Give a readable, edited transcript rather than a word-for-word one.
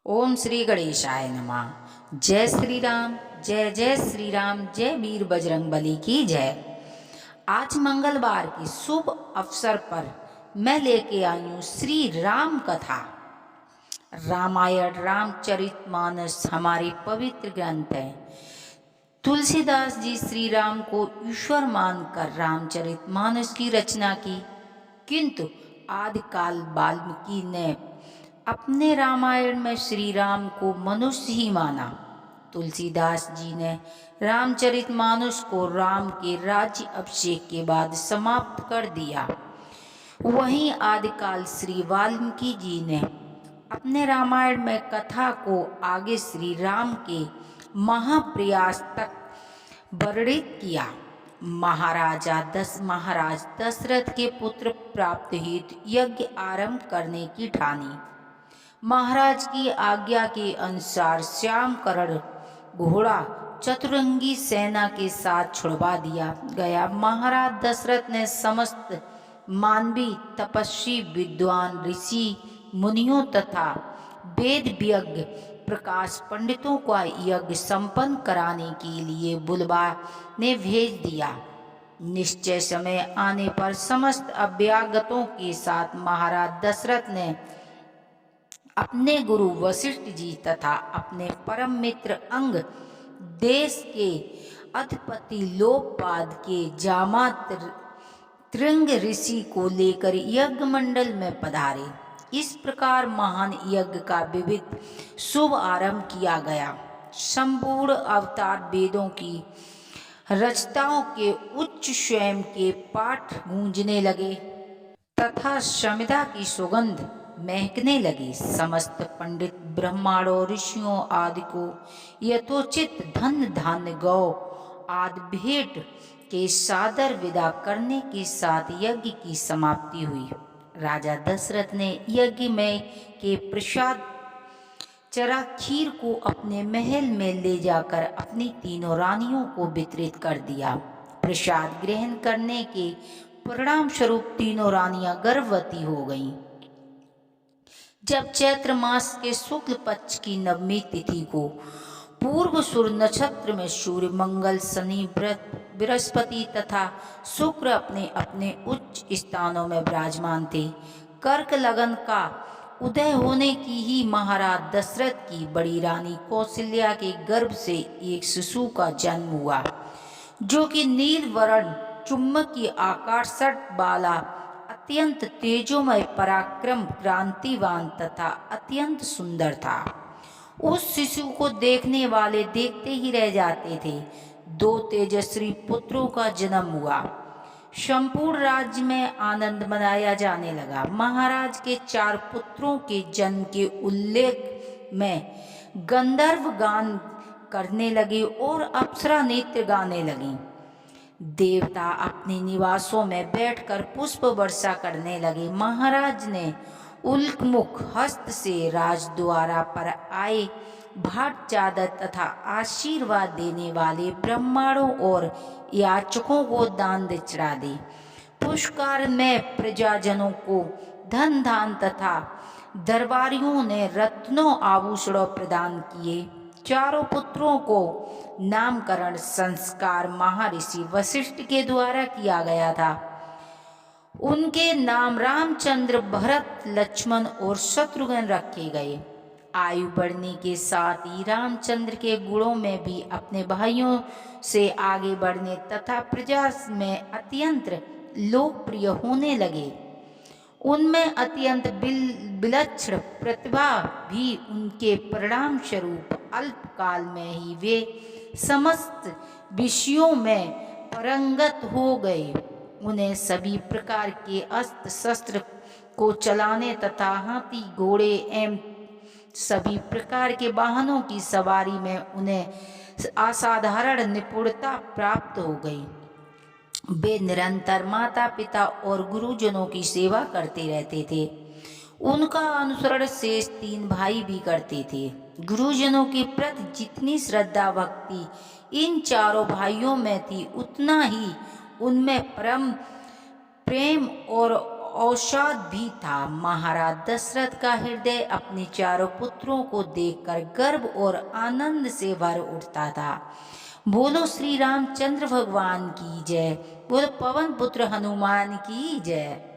ओम श्री गणेशाय नमः। जय श्री राम, जय जय श्री राम, जय वीर बजरंग बली की जय। आज मंगलवार के शुभ अवसर पर मैं लेके आई हूँ श्री राम कथा। रामायण रामचरितमानस हमारे पवित्र ग्रंथ है। तुलसीदास जी श्री राम को ईश्वर मानकर रामचरितमानस की रचना की, किंतु आदिकाल वाल्मीकि ने अपने रामायण में श्री राम को मनुष्य ही माना। तुलसीदास जी ने रामचरितमानस को राम के राज्य अभिषेक के बाद समाप्त कर दिया। वहीं आदिकाल श्री वाल्मीकि जी ने अपने रामायण में कथा को आगे श्री राम के महाप्रयास तक वर्णित किया। महाराज दशरथ के पुत्र प्राप्त हेतु यज्ञ आरंभ करने की ठानी। महाराज की आज्ञा के अनुसार श्यामकरण घोड़ा चतुरंगी सेना के साथ छुड़वा दिया गया। महाराज दशरथ ने समस्त मानवी तपस्वी विद्वान ऋषि मुनियों तथा वेद विज्ञ प्रकाश पंडितों का यज्ञ संपन्न कराने के लिए बुलवाने भेज दिया। निश्चय समय आने पर समस्त अभ्यागतों के साथ महाराज दशरथ ने अपने गुरु वशिष्ठ जी तथा अपने परम मित्र अंग, देश के अधिपति लोकपाद के जामात त्रिंग ऋषि को लेकर यज्ञ मंडल में पधारे। इस प्रकार महान यज्ञ का विविध शुभ आरंभ किया गया। संपूर्ण अवतार वेदों की रचनाओं के उच्च स्वयं के पाठ गूंजने लगे तथा समिधा की सुगंध महकने लगी। समस्त पंडित ब्रह्मांडों ऋषियों आदि को यथोचित धन धान्य गौ आदि भेंट के सादर विदा करने के साथ यज्ञ की समाप्ति हुई। राजा दशरथ ने यज्ञ में के प्रसाद चरा खीर को अपने महल में ले जाकर अपनी तीनों रानियों को वितरित कर दिया। प्रसाद ग्रहण करने के परिणाम स्वरूप तीनों रानियां गर्भवती हो गईं। जब चैत्र मास के शुक्ल पक्ष की नवमी तिथि को पूर्व सूर्य नक्षत्र में सूर्य, मंगल, शनि, बृहस्पति तथा शुक्र अपने अपने उच्च स्थानों में विराजमान थे, कर्क लगन का उदय होने की ही महाराज दशरथ की बड़ी रानी कौशल्या के गर्भ से एक शिशु का जन्म हुआ, जो कि नील वर्ण चुम्बकीय आकर्षण वाला अत्यंत तेजोमय पराक्रम क्रांतिवान तथा अत्यंत सुंदर था। उस शिशु को देखने वाले देखते ही रह जाते थे। 2 तेजस्वी पुत्रों का जन्म हुआ। संपूर्ण राज्य में आनंद मनाया जाने लगा। महाराज के 4 पुत्रों के जन्म के उल्लेख में गंधर्व गान करने लगे और अप्सरा नृत्य गाने लगी। देवता अपने निवासों में बैठकर पुष्प वर्षा करने लगे। महाराज ने उल्कमुख हस्त से राजद्वारा पर आए भाट चादर तथा आशीर्वाद देने वाले ब्राह्मणों और याचकों को दान दक्षिणा दी। पुष्कर में प्रजाजनों को धन दान तथा दरबारियों ने रत्नों आभूषणों प्रदान किए। 4 पुत्रों को नामकरण संस्कार महर्षि वशिष्ठ के द्वारा किया गया था। उनके नाम रामचंद्र, भरत, लक्ष्मण और शत्रुघ्न रखे गए। आयु बढ़ने के साथ ही रामचंद्र के गुणों में भी अपने भाइयों से आगे बढ़ने तथा प्रजा में अत्यंत लोकप्रिय होने लगे। उनमें अत्यंत विलक्षण प्रतिभा भी उनके परिणाम स्वरूप अल्पकाल में ही वे समस्त विषयों में पारंगत हो गए। उन्हें सभी प्रकार के अस्त्र शस्त्र को चलाने तथा हाथी, घोड़े एवं सभी प्रकार के वाहनों की सवारी में उन्हें असाधारण निपुणता प्राप्त हो गई। वे निरंतर माता पिता और गुरुजनों की सेवा करते रहते थे। उनका अनुसरण शेष 3 भाई भी करते थे। गुरुजनों के प्रति जितनी श्रद्धा भक्ति इन 4 भाइयों में थी, उतना ही उनमें परम प्रेम और औषध भी था। महाराज दशरथ का हृदय अपने चारों पुत्रों को देखकर गर्व और आनंद से भर उठता था। बोलो श्री रामचंद्र भगवान की जय। बोलो पवन पुत्र हनुमान की जय।